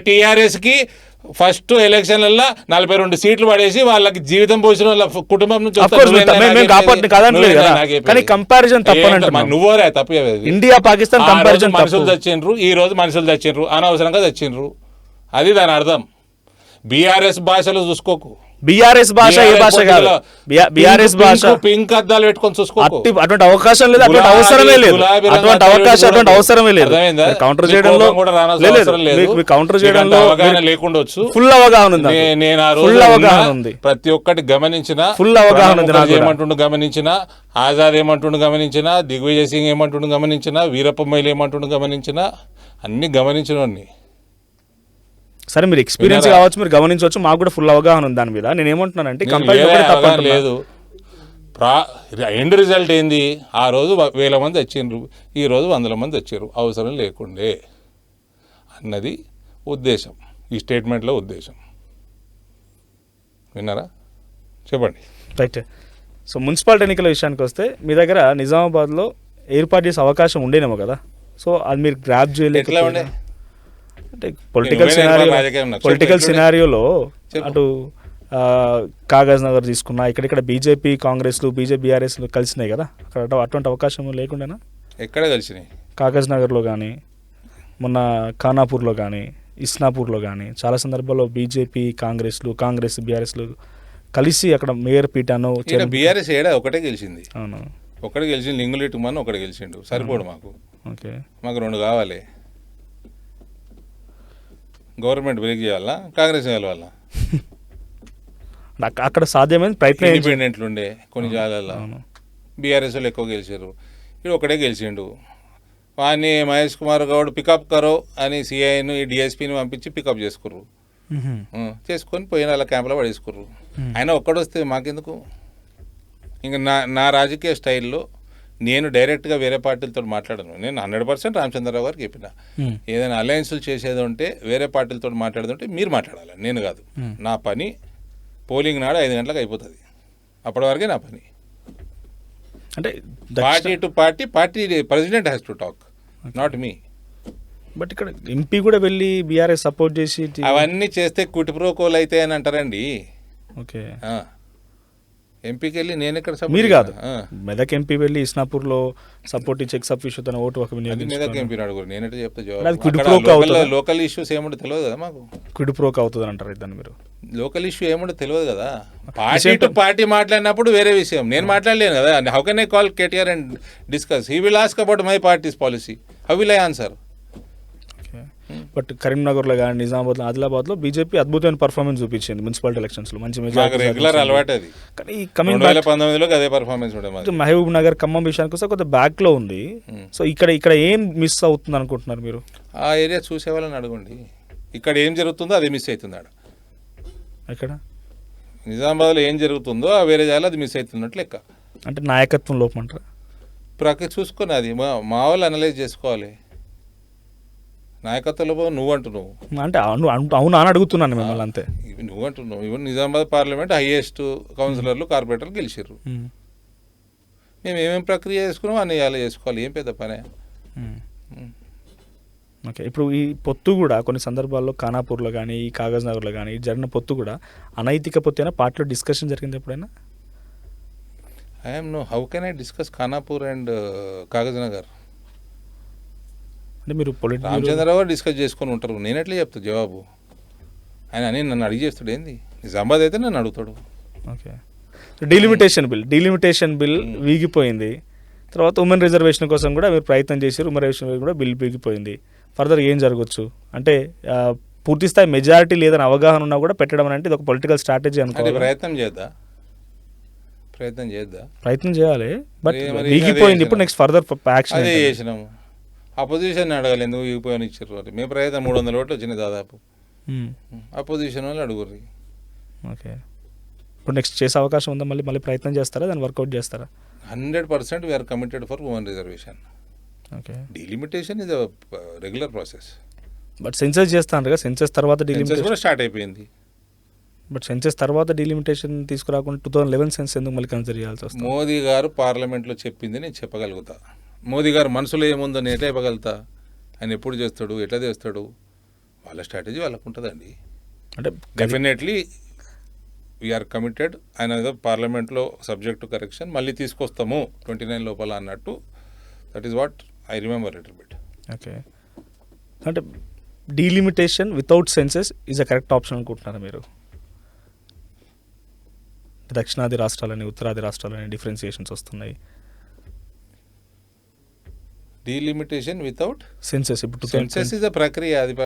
TRS కి first ఎలక్షన్లలో 42 సీట్లు పడేసి వాళ్ళకి జీవితం పోసిన వాళ్ళ కుటుంబం నుంచి నువ్వోరే తప్పు. ఇండియా పాకిస్తాన్ కంపారిజన్ మనుషులు చచ్చిండ్రు, ఈ రోజు మనుషులు చచ్చిండ్రు, అనవసరంగా చచ్చిండ్రు. అది దాని అర్థం. బీఆర్ఎస్ భాషలో చూసుకోకు. బీఆర్ఎస్ భాష ఏ భాష కాదు. బీఆర్ఎస్ భాష పింక్ అద్దాలు పెట్టుకొని చూసుకోకు. అటువంటి అవకాశం లేదు, అటువంటి అవసరమే లేదు, అటువంటి అవకాశం అటువంటి అవసరమే లేదు. కౌంటర్ చేయడంలో కౌంటర్ చేయడంలో లేకుండా ఫుల్ అవగాహన ఉంది. నేను ఫుల్ అవగాహన ఉంది. ప్రతి ఒక్కటి గమనించిన, ఫుల్ అవగాహన ఉంది. ఏమంటుండు గమనించిన, ఆజాద్ ఏమంటుండు గమనించిన, దిగ్విజయ్ సింగ్ ఏమంటుండు గమనించిన, వీరప్ప మొయిల్ ఏమంటుండు గమనించిన, అన్ని గమనించినవన్నీ. సరే మీరు ఎక్స్పీరియన్స్ కావచ్చు, మీరు గమనించవచ్చు, మాకు కూడా ఫుల్ అవగాహన ఉంది దాని మీద. నేను ఏమంటున్నానంటే లేదు, ఎండ్ రిజల్ట్ ఏంది? ఆ రోజు 1000 మంది వచ్చిండ్రు, ఈ రోజు 100 మంది వచ్చారు, అవసరం లేకుండే అన్నది ఉద్దేశం, ఈ స్టేట్మెంట్లో ఉద్దేశం. విన్నారా? చెప్పండి. రైట్. సో మున్సిపాలిటీ ఎన్నికల విషయానికి వస్తే మీ దగ్గర నిజామాబాద్లో ఏర్పాటు చేసే అవకాశం ఉండేనేమో కదా. సో అది మీరు గ్రాప్ చేయలేదు. ఎట్లా ఉండే అంటే పొలిటికల్ సినారియోలో అటు కాగజ్ నగర్ తీసుకున్నా, ఇక్కడ బీజేపీ కాంగ్రెస్లు, బీజేపీ బీఆర్ఎస్లు కలిసినాయి కదా, అక్కడ అటువంటి అవకాశం లేకుండానా? ఎక్కడ కలిసినాయి? కాగజ్ నగర్లో కానీ, మొన్న ఖానాపూర్లో కానీ, ఇస్నాపూర్లో కానీ చాలా సందర్భాల్లో బీజేపీ కాంగ్రెస్లు, కాంగ్రెస్ బీఆర్ఎస్లు కలిసి అక్కడ మేయర్ పీఠాను. బీఆర్ఎస్ ఏడా ఒకటే గెలిచింది. అవును, ఒకటే గెలిచింది. లింగులేటు మన ఒకటి గెలిచిండు, సరిపోడు మాకు. ఓకే, మాకు 2 కావాలి. గవర్నమెంట్ బ్రేక్ చేయాలా, కాంగ్రెస్ గెలవాలా? అక్కడ సాధ్యమైన ప్రయత్నం. ఇండిపెండెంట్లు ఉండే కొన్ని జాగాల్లో, బీఆర్ఎస్ వాళ్ళు ఎక్కువ గెలిచారు, ఇక్కడ ఒకటే గెలిచిండు. వాడిని మహేష్ కుమార్ గౌడ్ పికప్ కరో అని సిఐను ఈ డిఎస్పీని పంపించి పికప్ చేసుకుర్రు. చేసుకొని పోయిన వాళ్ళ క్యాంపులో పడేసుకుర్రు. ఆయన ఒక్కడొస్తే మాకెందుకు? ఇంకా నా రాజకీయ స్టైల్లో నేను డైరెక్ట్గా వేరే పార్టీలతో మాట్లాడను. నేను 100% రామచంద్రరావు గారికి చెప్పిన, ఏదైనా అలయన్సులు చేసేది ఉంటే వేరే పార్టీలతో మాట్లాడేది మీరు మాట్లాడాలి, నేను కాదు. నా పని పోలింగ్ నాడు 5 గంటలకు అయిపోతుంది, అప్పటి వరకే నా పని. అంటే party to party president has to talk, not me. But ఇక్కడ ఎంపీ కూడా వెళ్ళి బీఆర్ఎస్ సపోర్ట్ చేసి అవన్నీ చేస్తే కుటిప్రోకోలు అయితే అని అంటారండి. ఓకే, ఎంపీకి వెళ్ళి నేను ఇక్కడ మీరు కాదు, మెదక్ ఎంపీ వెళ్ళి ఇస్నాపూర్లో సపోర్ట్ ఇచ్చి ఎక్స్ అఫీషియో తన ఓటు ఒక మెదక్ ఎంపీ అడుగురు, నేనంటే చెప్తే లోకల్ ఇష్యూస్ ఏముంటే తెలియదు కదా మాకు. కుడిప్రోక్ అవుతుంది అంటారు దాన్ని మీరు. లోకల్ ఇష్యూ ఏముంటే తెలియదు కదా. పార్టీ టు పార్టీ మాట్లాడినప్పుడు వేరే విషయం, నేను మాట్లాడలేను కదా. How can I call KTR and discuss? He will ask about my parties policy, how will I answer? But కరీంనగర్లో కానీ, నిజామాబాద్లో, ఆదిలాబాద్లో బీజేపీ అద్భుతమైన పర్ఫార్మెన్స్ చూపించింది మున్సిపాలిటీ ఎలక్షన్స్లో. మంచి రెగ్యులర్ అలవాటు అది. కానీ 2019లో అదే పర్ఫార్మెన్స్ ఉండేది. మహబూబ్ నగర్, ఖమ్మం విషయానికి వస్తే కొంత బ్యాక్లో ఉంది. సో ఇక్కడ ఏం మిస్ అవుతుంది అనుకుంటున్నారు మీరు? ఆ ఏరియా చూసే వాళ్ళని అడగండి, ఇక్కడ ఏం జరుగుతుందో అదే మిస్ అవుతుంది. ఇక్కడ నిజామాబాద్లో ఏం జరుగుతుందో ఆ వేరే జాగాలో అది మిస్ అవుతున్నట్లు లెక్క. అంటే నాయకత్వం లోపం అంటారా? ప్రతి చూసుకొని అది మా వాళ్ళు అనలైజ్ చేసుకోవాలి. నాయకత్వంలో నువ్వు అంటున్నావు అంటే అవును అని అడుగుతున్నాను మిమ్మల్ని, అంతే. నువ్వు అంటున్నావు. ఈవెన్ నిజామాబాద్ పార్లమెంట్ హైయెస్ట్ కౌన్సిలర్లు, కార్పొరేటర్లు గెలిచారు. మేము ఏమేమి ప్రక్రియ చేసుకున్నాం అన్ని అలా చేసుకోవాలి, ఏం పెద్ద పనే. ఓకే, ఇప్పుడు ఈ పొత్తు కూడా కొన్ని సందర్భాల్లో ఖానాపూర్లో కానీ, ఈ కాగజ్ నగర్లో కానీ జరిగిన పొత్తు కూడా అనైతిక పొత్తు అయినా పార్టీలో డిస్కషన్ జరిగింది ఎప్పుడైనా? How can I discuss Khanapur and Kagaz Nagar? అంటే మీరు రామచంద్రరావు డిస్కస్ చేసుకొని ఉంటారు, నేను ఎట్లా చెప్తా జవాబు? ఆయన అని నన్ను అడిగి చేస్తాడు ఏంది? నిజామాబాద్ అయితే నన్ను అడుగుతాడు. ఓకే, డీలిమిటేషన్ బిల్ వీగిపోయింది. తర్వాత ఉమెన్ రిజర్వేషన్ కోసం కూడా మీరు ప్రయత్నం చేశారు, ఉమెన్ రిజర్వేషన్ కూడా బిల్ వీగిపోయింది. ఫర్దర్ ఏం జరగచ్చు? అంటే పూర్తిస్థాయి మెజారిటీ లేదని అవగాహన ఉన్నా కూడా పెట్టడం అంటే ఇది ఒక పొలిటికల్ స్ట్రాటజీ అనుకో. ప్రయత్నం చేయాలి, బట్ వీగిపోయింది. ఇప్పుడు నెక్స్ట్ ఫర్దర్ యాక్షన్ అదే చేసినాము. అపోజిషన్ అడగాలి ఎందుకు వీగిపోయాని ఇచ్చారు. మేము ప్రయత్నం 300 ఓట్లు వచ్చినాయి దాదాపు. అపోజిషన్ వాళ్ళు అడుగుర్రి. ఓకే, ఇప్పుడు నెక్స్ట్ చేసే అవకాశం ఉందా? మళ్ళీ ప్రయత్నం చేస్తారా, దాన్ని వర్కౌట్ చేస్తారా? 100% we are committed for women reservation. Okay, delimitation is regular process. But census చేస్తాను కదా, సెన్సస్ తర్వాత డీలిమిటేషన్ కూడా స్టార్ట్ అయిపోయింది. బట్ సెన్సస్ తర్వాత డీలిమిటేషన్ తీసుకురాకుండా 2011 సెన్స్ ఎందుకు మళ్ళీ కన్సిడర్ చేయాల్సి వస్తుంది? మోదీ గారు పార్లమెంట్లో చెప్పింది నేను చెప్పగలుగుతా. మోదీ గారు మనసులో ఏముందో నేను ఎట్లా చెప్పగలుగుతా? ఆయన ఎప్పుడు చేస్తాడు, ఎట్లా చేస్తాడు? వాళ్ళ స్ట్రాటజీ వాళ్ళకు ఉంటుందండి. అంటే డెఫినెట్లీ వీఆర్ కమిటెడ్. ఆయన ఏదో పార్లమెంట్లో సబ్జెక్ట్ టు కరెక్షన్ మళ్ళీ తీసుకొస్తాము 29 లోపల అన్నట్టు. That is what I remember little bit. Okay, అంటే delimitation without census is a correct option అనుకుంటున్నారా మీరు? దక్షిణాది రాష్ట్రాలని ఉత్తరాది రాష్ట్రాలని డిఫరెన్సియేషన్స్ వస్తున్నాయి. డీలిమిటేషన్ వితౌట్ సెన్సెస్ ఇప్పుడు సెన్సెస్ ఇస్ అ ప్రక్రియ. అది